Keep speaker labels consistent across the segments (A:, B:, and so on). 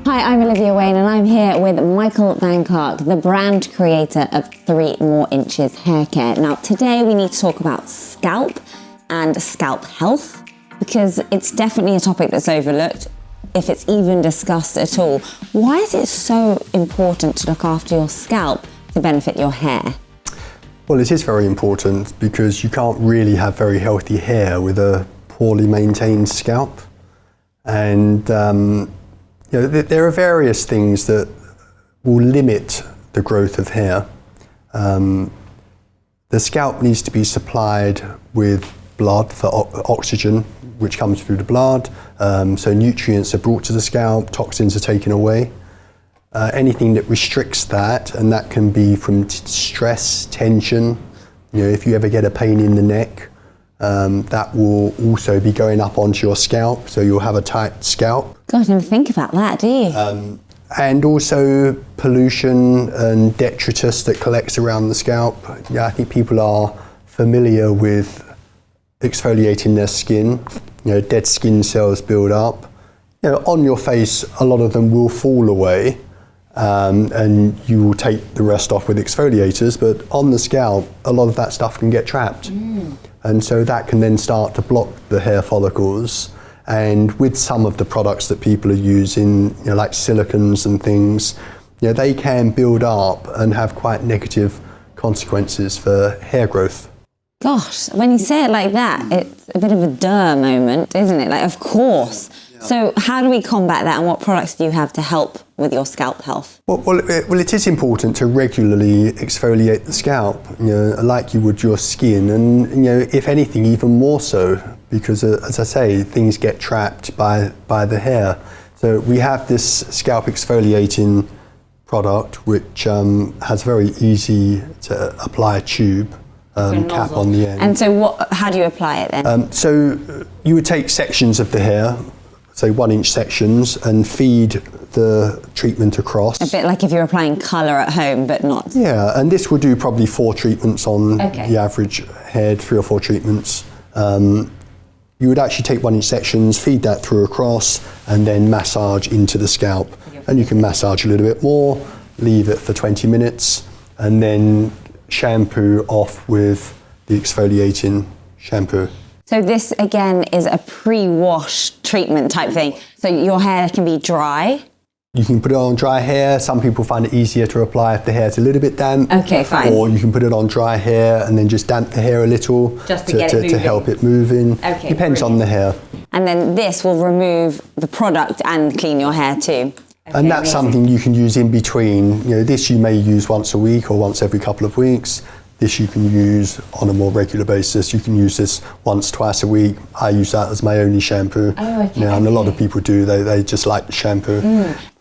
A: Hi, I'm Olivia Wayne and I'm here with Michael Van Clarke, the brand creator of 3 More Inches Hair Care. Now today we need to talk about scalp and scalp health because it's definitely a topic that's overlooked, if it's even discussed at all. Why is it so important to look after your scalp to benefit your hair?
B: Well, it is very important because you can't really have very healthy hair with a poorly maintained scalp. And there are various things that will limit the growth of hair. The scalp needs to be supplied with blood for oxygen, which comes through the blood. So nutrients are brought to the scalp, toxins are taken away. Anything that restricts that, and that can be from stress, tension. If you ever get a pain in the neck, that will also be going up onto your scalp, so you'll have a tight scalp.
A: God, I never think about that, do you?
B: And also pollution and detritus that collects around the scalp. I think people are familiar with exfoliating their skin. Dead skin cells build up. On your face, a lot of them will fall away. And you will take the rest off with exfoliators, but on the scalp, a lot of that stuff can get trapped. And so that can then start to block the hair follicles. And with some of the products that people are using, like silicones and things, they can build up and have quite negative consequences for hair growth.
A: Gosh, when you say it like that, it's a bit of a duh moment, isn't it? Like, of course. So how do we combat that, and what products do you have to help with your scalp health?
B: Well, it is important to regularly exfoliate the scalp, like you would your skin, and if anything, even more so, because as I say, things get trapped by the hair. So we have this scalp exfoliating product, which has very easy to apply tube. Cap on the end.
A: And so how do you apply it then?
B: So you would take sections of the hair, say 1-inch sections, and feed the treatment across.
A: A bit like if you're applying colour at home, but not.
B: Yeah, and this will do probably 4 treatments on the average head, 3 or 4 treatments. You would actually take 1-inch sections, feed that through across, and then massage into the scalp. And you can massage a little bit more, leave it for 20 minutes, and then shampoo off with the exfoliating shampoo.
A: So this again is a pre-wash treatment type thing. So your hair can be dry.
B: You can put it on dry hair. Some people find it easier to apply if the hair's a little bit damp.
A: Okay, fine.
B: Or you can put it on dry hair and then just damp the hair a little
A: just to
B: help it moving.
A: Okay,
B: depends on the hair.
A: And then this will remove the product and clean your hair too. Okay,
B: and that's something you can use in between. This you may use once a week or once every couple of weeks. This you can use on a more regular basis. You can use this once, twice a week. I use that as my only shampoo.
A: Oh, okay.
B: And a lot of people do. They just like the shampoo.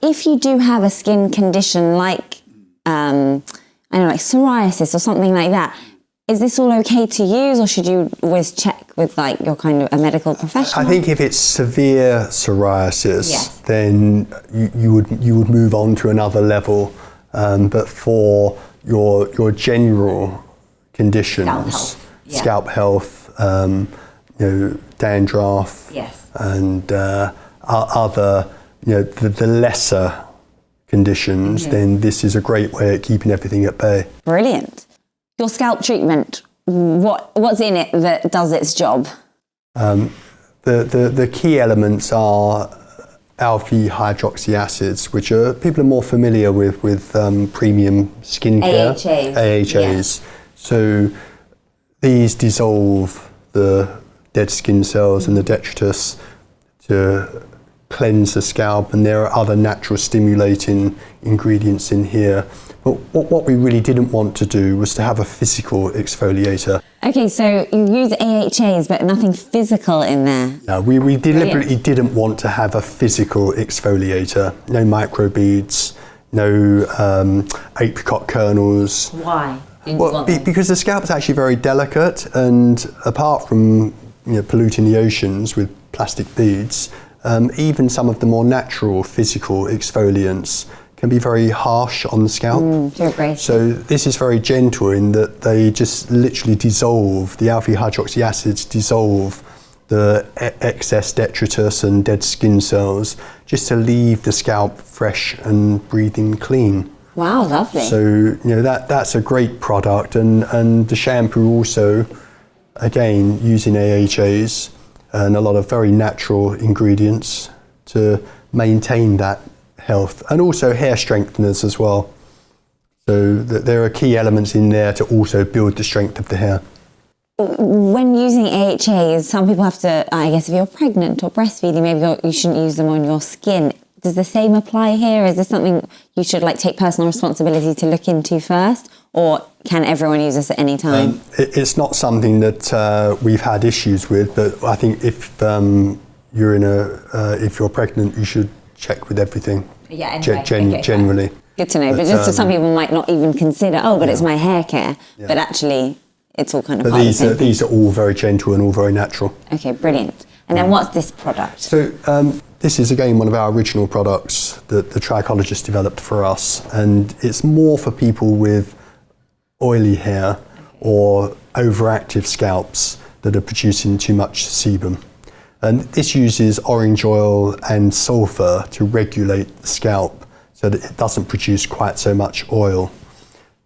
A: If you do have a skin condition like, like psoriasis or something like that, is this all okay to use, or should you always check with your kind of a medical professional?
B: I think if it's severe psoriasis, then you would move on to another level. But for your general conditions, scalp health, dandruff, and other, the lesser conditions, then this is a great way of keeping everything at bay.
A: Brilliant. Your scalp treatment, what's in it that does its job?
B: The key elements are alpha hydroxy acids, which people are more familiar with premium skincare. AHAs.
A: Yes.
B: So these dissolve the dead skin cells and the detritus to cleanse the scalp, and there are other natural stimulating ingredients in here. But what we really didn't want to do was to have a physical exfoliator. Okay, so you use AHAs, but nothing physical in there. No, we deliberately didn't want to have a physical exfoliator. No microbeads, no apricot kernels.
A: Why?
B: Because the scalp is actually very delicate, and apart from polluting the oceans with plastic beads, even some of the more natural physical exfoliants can be very harsh on the scalp. So this is very gentle in that they just literally dissolve, the alpha hydroxy acids dissolve the excess detritus and dead skin cells, just to leave the scalp fresh and breathing clean.
A: Wow, lovely.
B: So that's a great product, and the shampoo also, again, using AHAs and a lot of very natural ingredients to maintain that health, and also hair strengtheners as well. So there are key elements in there to also build the strength of the hair.
A: When using AHAs, some people have to, I guess if you're pregnant or breastfeeding, maybe you shouldn't use them on your skin. Does the same apply here? Is this something you should take personal responsibility to look into first, or can everyone use this at any time?
B: It's not something that we've had issues with, but I think if you're pregnant, you should check with everything.
A: Yeah, anyway.
B: Generally.
A: Good to know, but just some people might not even consider, it's my hair care, but actually it's all kind of part of the same thing.
B: These are all very gentle and all very natural.
A: Okay, brilliant. And then what's this product?
B: So this is again one of our original products that the trichologist developed for us, and it's more for people with oily hair or overactive scalps that are producing too much sebum. And this uses orange oil and sulfur to regulate the scalp so that it doesn't produce quite so much oil.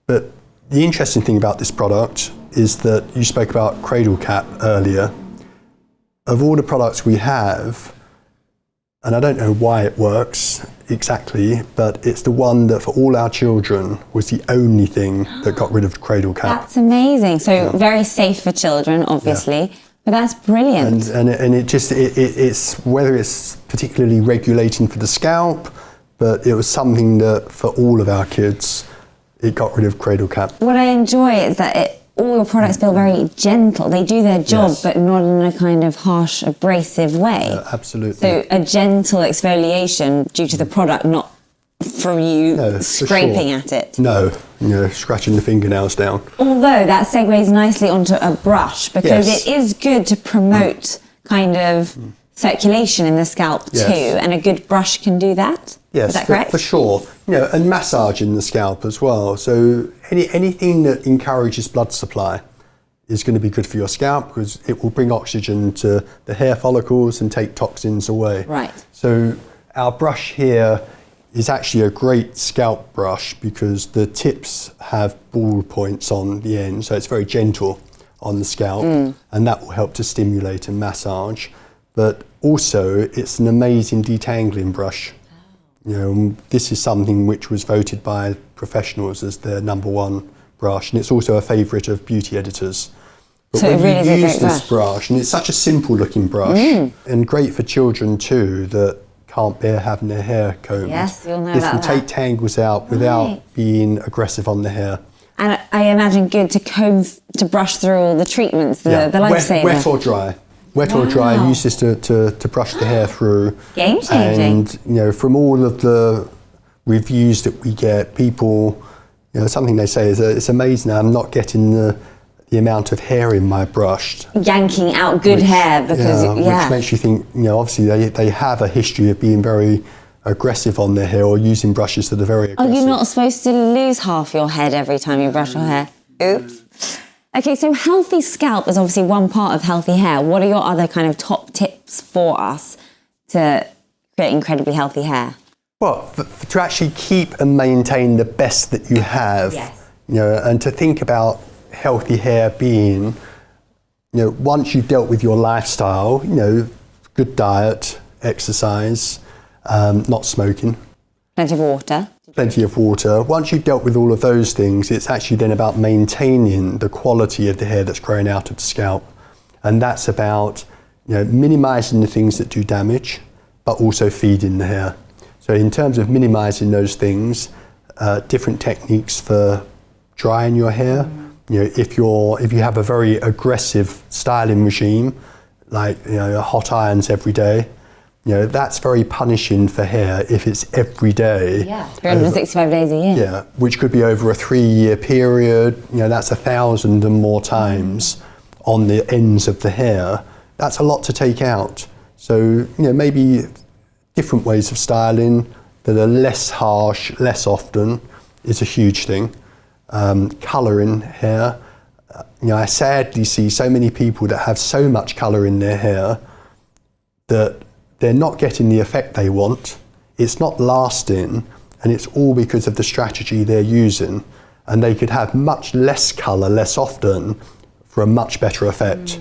B: But the interesting thing about this product is that you spoke about cradle cap earlier. Of all the products we have, and I don't know why it works exactly, but it's the one that for all our children was the only thing that got rid of cradle cap.
A: That's amazing. So very safe for children, obviously. Yeah. But that's brilliant.
B: And it's whether it's particularly regulating for the scalp, but it was something that for all of our kids, it got rid of cradle cap.
A: What I enjoy is that all your products feel very gentle. They do their job, but not in a kind of harsh, abrasive way.
B: Absolutely.
A: So a gentle exfoliation due to the product, not from you scraping at it.
B: No, scratching the fingernails down.
A: Although that segues nicely onto a brush, because it is good to promote kind of circulation in the scalp too, and a good brush can do that.
B: Yes,
A: is that correct?
B: For sure. And massaging the scalp as well. So anything that encourages blood supply is going to be good for your scalp, because it will bring oxygen to the hair follicles and take toxins away.
A: Right.
B: So our brush here is actually a great scalp brush because the tips have ball points on the end, so it's very gentle on the scalp, and that will help to stimulate and massage. But also, it's an amazing detangling brush. This is something which was voted by professionals as their #1 brush, and it's also a favourite of beauty editors. But
A: so
B: when
A: it really
B: you
A: is a
B: use
A: great
B: this brush, and it's such a simple looking brush, and great for children too that can't bear having their hair combed.
A: Yes, you'll know
B: this
A: about
B: will take tangles out without being aggressive on the hair.
A: And I imagine good to comb, to brush through all the treatments, the lifesaver.
B: Wet or dry. Wet or dry, use this to brush the hair through.
A: Game changing.
B: And from all of the reviews that we get, people, something they say is that it's amazing I'm not getting the amount of hair in my brush.
A: Yanking out good hair because,
B: which makes you think, obviously they have a history of being very aggressive on their hair or using brushes that are very aggressive.
A: Oh, you're not supposed to lose half your head every time you brush your hair. Oops. Okay, so healthy scalp is obviously one part of healthy hair. What are your other kind of top tips for us to create incredibly healthy hair?
B: Well, to actually keep and maintain the best that you have, and to think about healthy hair being, once you've dealt with your lifestyle, good diet, exercise, not smoking.
A: Plenty of water.
B: Plenty of water. Once you've dealt with all of those things, it's actually then about maintaining the quality of the hair that's growing out of the scalp. And that's about, minimizing the things that do damage, but also feeding the hair. So in terms of minimizing those things, different techniques for drying your hair. If you have a very aggressive styling regime, like hot irons every day, that's very punishing for hair if it's every day.
A: Yeah, 365 days a year.
B: Yeah, which could be over a 3-year period. That's 1,000 and more times on the ends of the hair. That's a lot to take out. So maybe different ways of styling that are less harsh, less often is a huge thing. Colouring hair, I sadly see so many people that have so much colour in their hair that they're not getting the effect they want, it's not lasting, and it's all because of the strategy they're using. And they could have much less colour less often for a much better effect.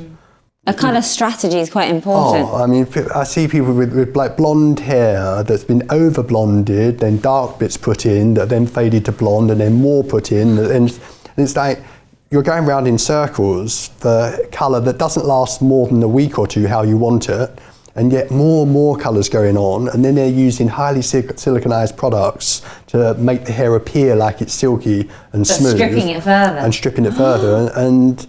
A: A colour strategy is quite important.
B: Oh, I mean, I see people with like blonde hair that's been over blonded, then dark bits put in, that then faded to blonde, and then more put in, and it's like you're going around in circles for colour that doesn't last more than a week or two how you want it, and yet more and more colours going on, and then they're using highly siliconized products to make the hair appear like it's silky and smooth.
A: Stripping it further.
B: And stripping it further. And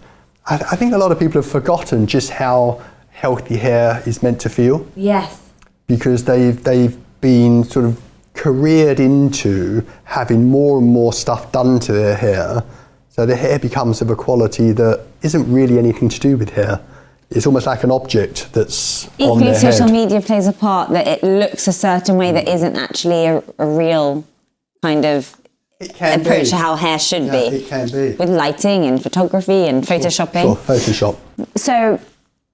B: I think a lot of people have forgotten just how healthy hair is meant to feel.
A: Yes.
B: Because they've been sort of careered into having more and more stuff done to their hair, so the hair becomes of a quality that isn't really anything to do with hair. It's almost like an object that's on their head.
A: Equally, social media plays a part, that it looks a certain way that isn't actually a real kind of approach to how hair should be.
B: It can be.
A: With lighting and photography and photoshopping.
B: Sure, Photoshop.
A: So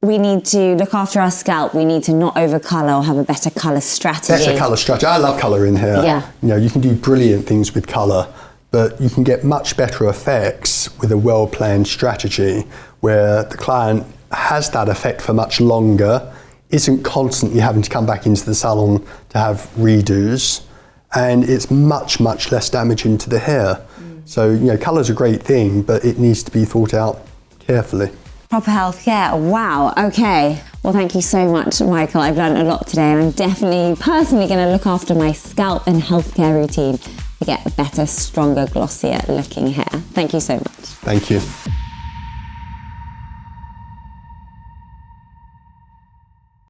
A: we need to look after our scalp. We need to not overcolour or have a better colour strategy.
B: Better colour strategy. I love colour in hair.
A: Yeah.
B: You can do brilliant things with colour, but you can get much better effects with a well-planned strategy where the client has that effect for much longer, isn't constantly having to come back into the salon to have redos, and it's much, much less damaging to the hair. So, colour's a great thing, but it needs to be thought out carefully.
A: Proper healthcare. Wow. Okay. Well, thank you so much, Michael. I've learned a lot today, and I'm definitely personally going to look after my scalp and healthcare routine to get a better, stronger, glossier looking hair. Thank you so much.
B: Thank you.